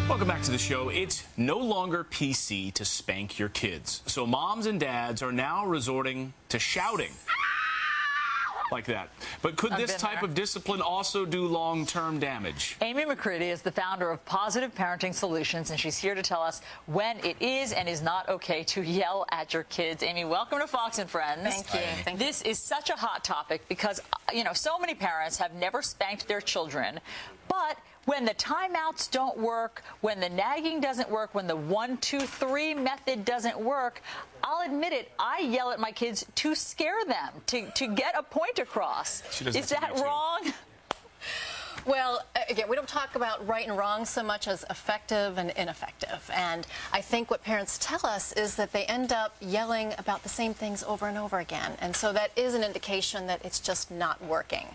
Welcome back to the show. It's no longer PC to spank your kids. So moms and dads are now resorting to shouting like that. But could this type of discipline also do long-term damage? AMY McCREADY is the founder of Positive Parenting Solutions, and she's here to tell us when it is and is not okay to yell at your kids. Amy, welcome to Fox and Friends. Thank you. This is such a hot topic because, you know, so many parents have never spanked their children, but when the timeouts don't work, when the nagging doesn't work, when the 1, 2, 3 method doesn't work, I'll admit it, I yell at my kids to scare them, to get a point across. Is that wrong? Well, again, we don't talk about right and wrong so much as effective and ineffective. And I think what parents tell us is that they end up yelling about the same things over and over again. And so that is an indication that it's just not working.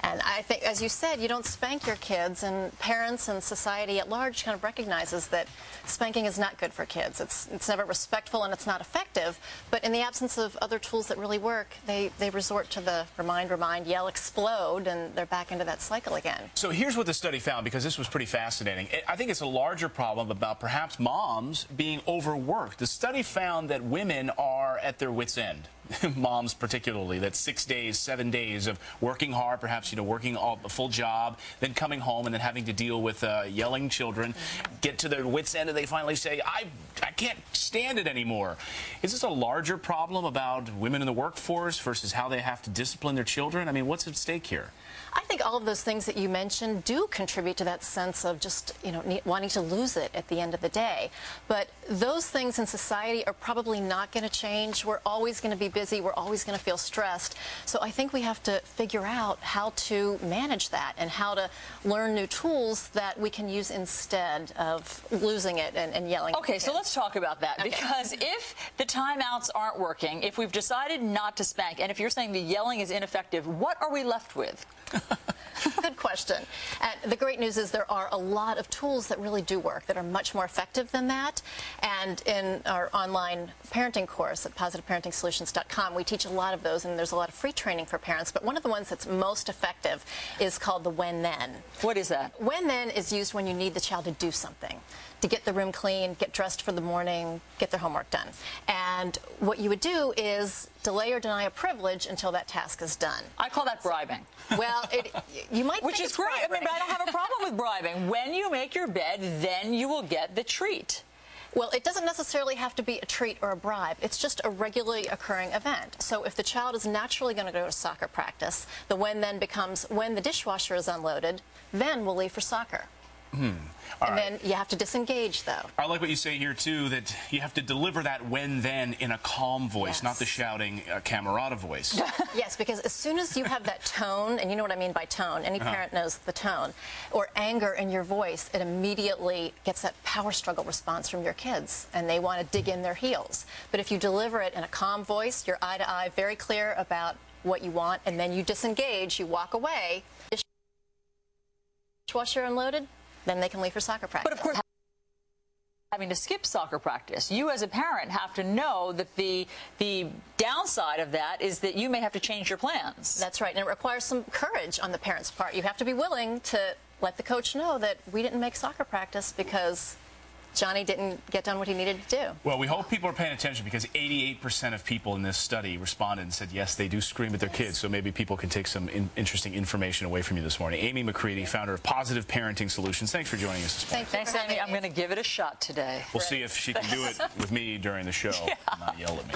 And I think, as you said, you don't spank your kids, and parents and society at large kind of recognizes that spanking is not good for kids. It's never respectful and it's not effective. But in the absence of other tools that really work, they resort to the remind, yell, explode, and they're back into that cycle again. So here's what the study found, because this was pretty fascinating. I think it's a larger problem about perhaps moms being overworked. The study found that women are at their wits' end. Moms particularly, that 6 days, 7 days of working hard, perhaps, you know, working a full job, then coming home and then having to deal with yelling children, get to their wits' end and they finally say, I can't stand it anymore. Is this a larger problem about women in the workforce versus how they have to discipline their children? I mean, what's at stake here? I think all of those things that you mentioned do contribute to that sense of just, you know, wanting to lose it at the end of the day. But those things in society are probably not going to change. We're always going to be busy. We're always going to feel stressed. So I think we have to figure out how to manage that and how to learn new tools that we can use instead of losing it and yelling. Okay, so let's talk about that. Okay. Because if the timeouts aren't working, if we've decided not to spank, and if you're saying the yelling is ineffective, what are we left with? Good question. And the great news is there are a lot of tools that really do work, that are much more effective than that. And in our online parenting course at positiveparentingsolutions.com, we teach a lot of those, and there's a lot of free training for parents. But one of the ones that's most effective is called the when-then. What is that? When-then is used when you need the child to do something, to get the room clean, get dressed for the morning, get their homework done. And what you would do is delay or deny a privilege until that task is done. I call that bribing. Well, you might Which think is great. bribing. I mean, but I don't have a problem with bribing. When you make your bed, then you will get the treat. Well, it doesn't necessarily have to be a treat or a bribe. It's just a regularly occurring event. So if the child is naturally going to go to soccer practice, the when then becomes when the dishwasher is unloaded, then we'll leave for soccer. And then you have to disengage, though. I like what you say here, too, that you have to deliver that when-then in a calm voice, Yes. not the shouting camerata voice. Yes, because as soon as you have that tone, and you know what I mean by tone, any parent knows the tone, or anger in your voice, it immediately gets that power struggle response from your kids, and they want to dig in their heels. But if you deliver it in a calm voice, you're eye to eye, very clear about what you want, and then you disengage, you walk away, dishwasher unloaded, then they can leave for soccer practice. But of course, having to skip soccer practice, you as a parent have to know that the downside of that is that you may have to change your plans. That's right, and it requires some courage on the parent's part. You have to be willing to let the coach know that we didn't make soccer practice because Johnny didn't get done what he needed to do. Well, we hope people are paying attention, because 88% of people in this study responded and said, yes, they do scream at their kids. So maybe people can take some interesting information away from you this morning. AMY McCREADY, founder of Positive Parenting Solutions. Thanks for joining us this morning. Thanks, Amy. I'm going to give it a shot today. We'll see if she can do it with me during the show. Yeah. Not yell at me.